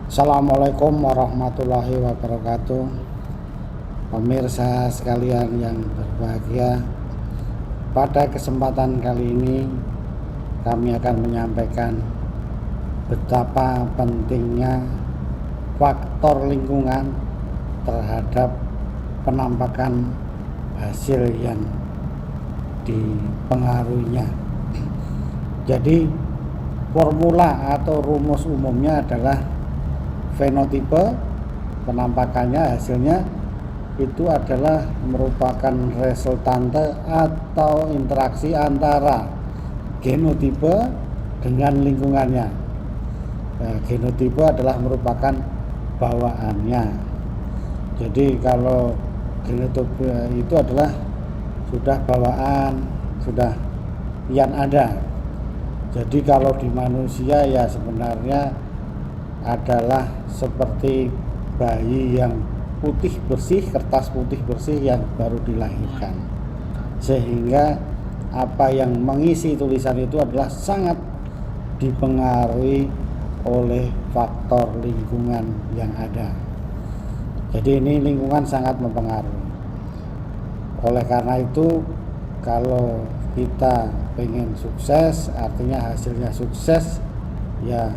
Assalamualaikum warahmatullahi wabarakatuh. Pemirsa sekalian yang berbahagia, pada kesempatan kali ini kami akan menyampaikan betapa pentingnya faktor lingkungan terhadap penampakan hasil yang dipengaruhinya. Jadi formula atau rumus umumnya adalah fenotipe, penampakannya hasilnya itu adalah merupakan resultante atau interaksi antara genotipe dengan lingkungannya. Genotipe adalah merupakan bawaannya. Jadi kalau genotipe itu adalah sudah bawaan, sudah yang ada. Jadi kalau di manusia ya sebenarnya adalah seperti bayi yang putih bersih, kertas putih bersih yang baru dilahirkan, sehingga apa yang mengisi tulisan itu adalah sangat dipengaruhi oleh faktor lingkungan yang ada. Jadi ini lingkungan sangat mempengaruhi. Oleh karena itu kalau kita pengen sukses, artinya hasilnya sukses, ya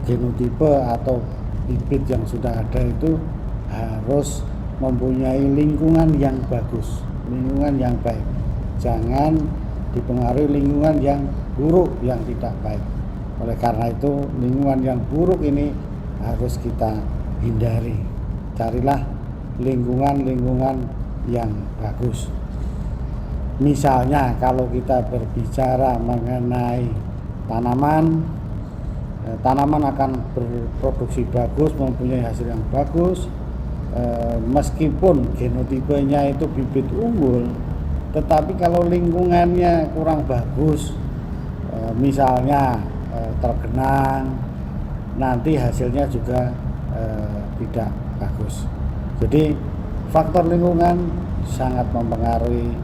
genotipe atau bibit yang sudah ada itu harus mempunyai lingkungan yang bagus, lingkungan yang baik. Jangan dipengaruhi lingkungan yang buruk, yang tidak baik. Oleh karena itu lingkungan yang buruk ini harus kita hindari. Carilah lingkungan yang bagus. Misalnya kalau kita berbicara mengenai tanaman akan berproduksi bagus, mempunyai hasil yang bagus, meskipun genotipenya itu bibit unggul, tetapi kalau lingkungannya kurang bagus, misalnya tergenang, nanti hasilnya juga tidak bagus. Jadi faktor lingkungan sangat mempengaruhi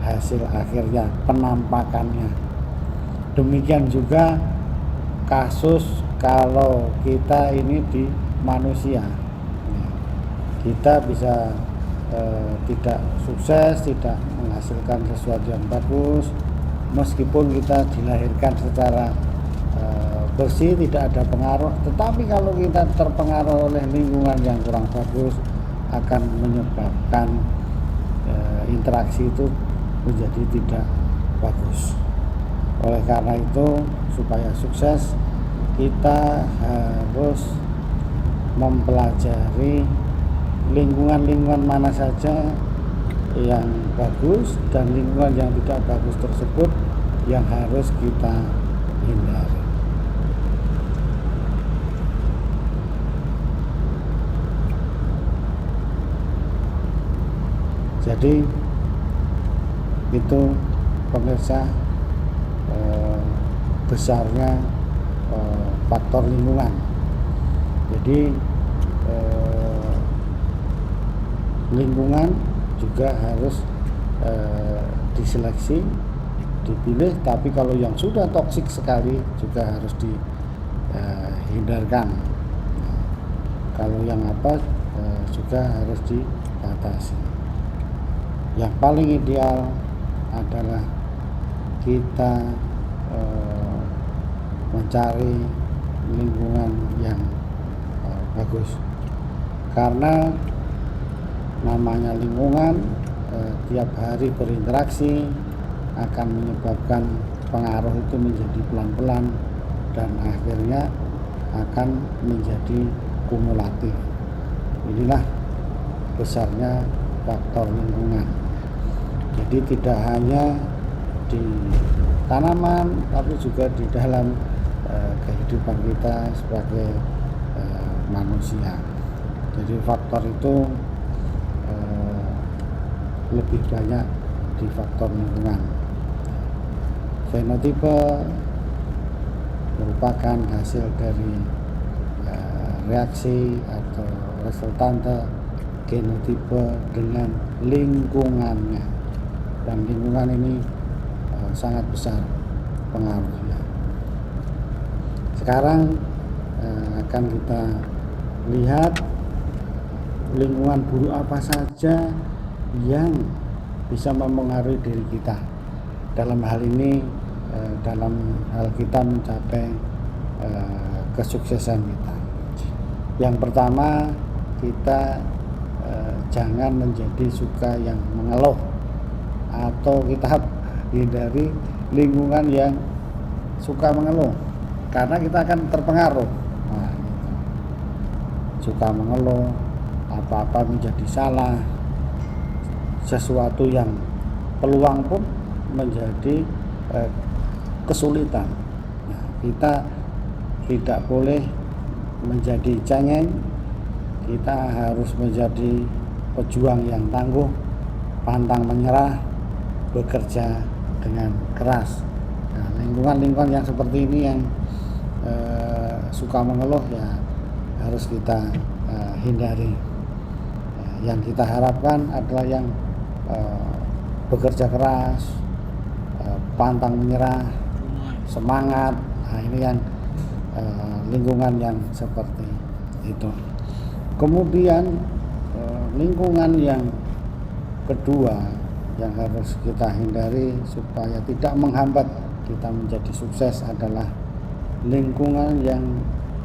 hasil akhirnya, penampakannya. Demikian juga kasus kalau kita ini di manusia, kita bisa tidak sukses, tidak menghasilkan sesuatu yang bagus, meskipun kita dilahirkan secara bersih, tidak ada pengaruh. Tetapi kalau kita terpengaruh oleh lingkungan yang kurang bagus, akan menyebabkan interaksi itu menjadi tidak bagus. Oleh karena itu, supaya sukses, kita harus mempelajari lingkungan mana saja yang bagus dan lingkungan yang tidak bagus tersebut yang harus kita hindari. Jadi itu pemirsa, besarnya faktor lingkungan. Jadi lingkungan juga harus diseleksi, dipilih, tapi kalau yang sudah toksik sekali juga harus dihindarkan. Kalau yang juga harus dibatasi. Yang paling ideal adalah kita mencari lingkungan yang bagus, karena namanya lingkungan tiap hari berinteraksi akan menyebabkan pengaruh itu menjadi pelan-pelan dan akhirnya akan menjadi kumulatif. Inilah besarnya faktor lingkungan. Jadi tidak hanya di tanaman, tapi juga di dalam kehidupan kita sebagai manusia. Jadi faktor itu lebih banyak di faktor lingkungan. Fenotipe merupakan hasil dari reaksi atau resultante genotipe dengan lingkungannya, dan lingkungan ini sangat besar pengaruhnya. Sekarang akan kita lihat lingkungan buruk apa saja yang bisa mempengaruhi diri kita. Dalam hal ini dalam hal kita mencapai kesuksesan kita. Yang pertama, kita jangan menjadi suka yang mengeluh, atau kita hindari lingkungan yang suka mengeluh, karena kita akan terpengaruh. Nah, gitu. Suka mengeluh, apa-apa menjadi salah, sesuatu yang peluang pun menjadi kesulitan. Nah, kita tidak boleh menjadi cengeng, kita harus menjadi pejuang yang tangguh, pantang menyerah, bekerja dengan keras. Nah, lingkungan-lingkungan yang seperti ini yang suka mengeluh ya harus kita hindari. Yang kita harapkan adalah yang bekerja keras, pantang menyerah, semangat. Nah, ini yang lingkungan yang seperti itu. Kemudian lingkungan yang kedua yang harus kita hindari supaya tidak menghambat kita menjadi sukses adalah lingkungan yang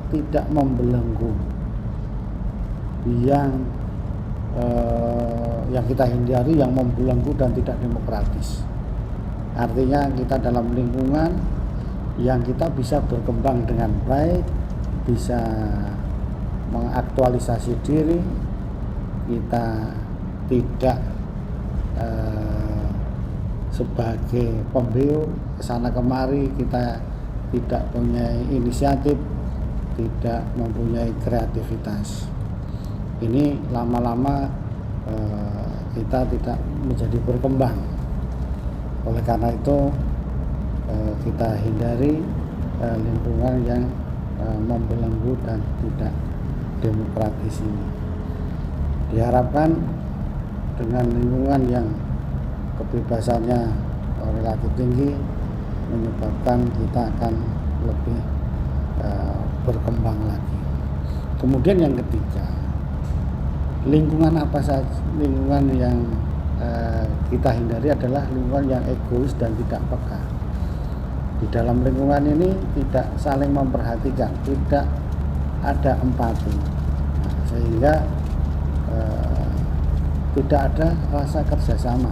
tidak membelenggu, yang kita hindari yang membelenggu dan tidak demokratis. Artinya kita dalam lingkungan yang kita bisa berkembang dengan baik, bisa mengaktualisasi diri, kita tidak sebagai pembeuk kesana kemari, kita tidak punya inisiatif, tidak mempunyai kreativitas. Ini lama-lama kita tidak menjadi berkembang. Oleh karena itu kita hindari lingkungan yang membelenggu dan tidak demokratis ini. Diharapkan dengan lingkungan yang kebebasannya relatif tinggi menyebabkan kita akan lebih berkembang lagi. Kemudian yang ketiga, lingkungan apa saja, lingkungan yang kita hindari adalah lingkungan yang egois dan tidak peka. Di dalam lingkungan ini tidak saling memperhatikan, tidak ada empati, sehingga tidak ada rasa kerjasama.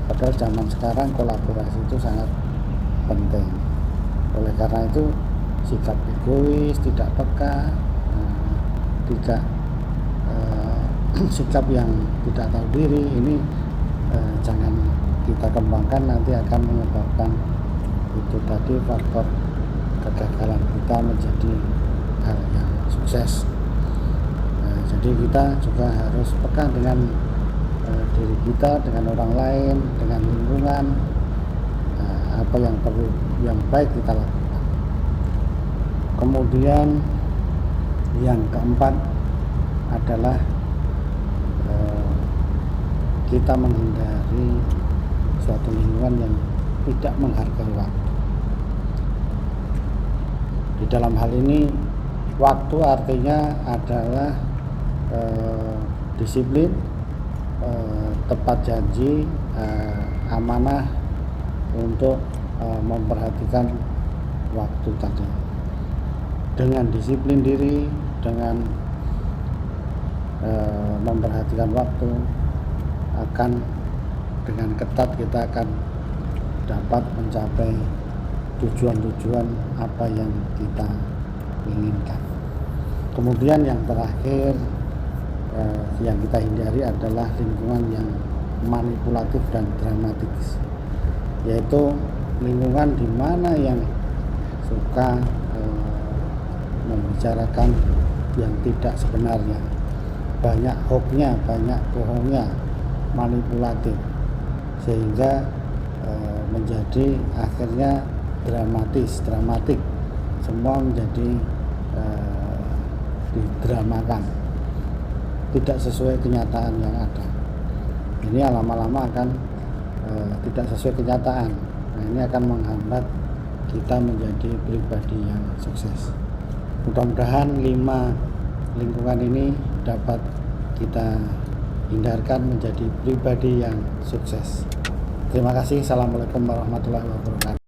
Padahal zaman sekarang kolaborasi itu sangat penting. Oleh karena itu sikap egois, tidak peka, tidak sikap yang tidak tahu diri ini jangan kita kembangkan, nanti akan menyebabkan itu tadi faktor kegagalan kita menjadi hal yang sukses. Jadi kita juga harus peka dengan diri kita, dengan orang lain, dengan lingkungan, apa yang perlu, yang baik kita lakukan. Kemudian yang keempat adalah kita menghindari suatu lingkungan yang tidak menghargai waktu. Di dalam hal ini, waktu artinya adalah disiplin, tepat janji, amanah untuk memperhatikan waktu tadi. Dengan disiplin diri, dengan memperhatikan waktu, akan dengan ketat kita akan dapat mencapai tujuan-tujuan apa yang kita inginkan. Kemudian yang terakhir yang kita hindari adalah lingkungan yang manipulatif dan dramatis, yaitu lingkungan di mana yang suka membicarakan yang tidak sebenarnya, banyak hoaxnya, banyak bohongnya, manipulatif, sehingga menjadi akhirnya dramatik, semua menjadi didramakan, tidak sesuai kenyataan yang ada. Ini lama-lama akan tidak sesuai kenyataan. Nah, ini akan menghambat kita menjadi pribadi yang sukses. Mudah-mudahan 5 lingkungan ini dapat kita hindarkan menjadi pribadi yang sukses. Terima kasih. Assalamualaikum warahmatullahi wabarakatuh.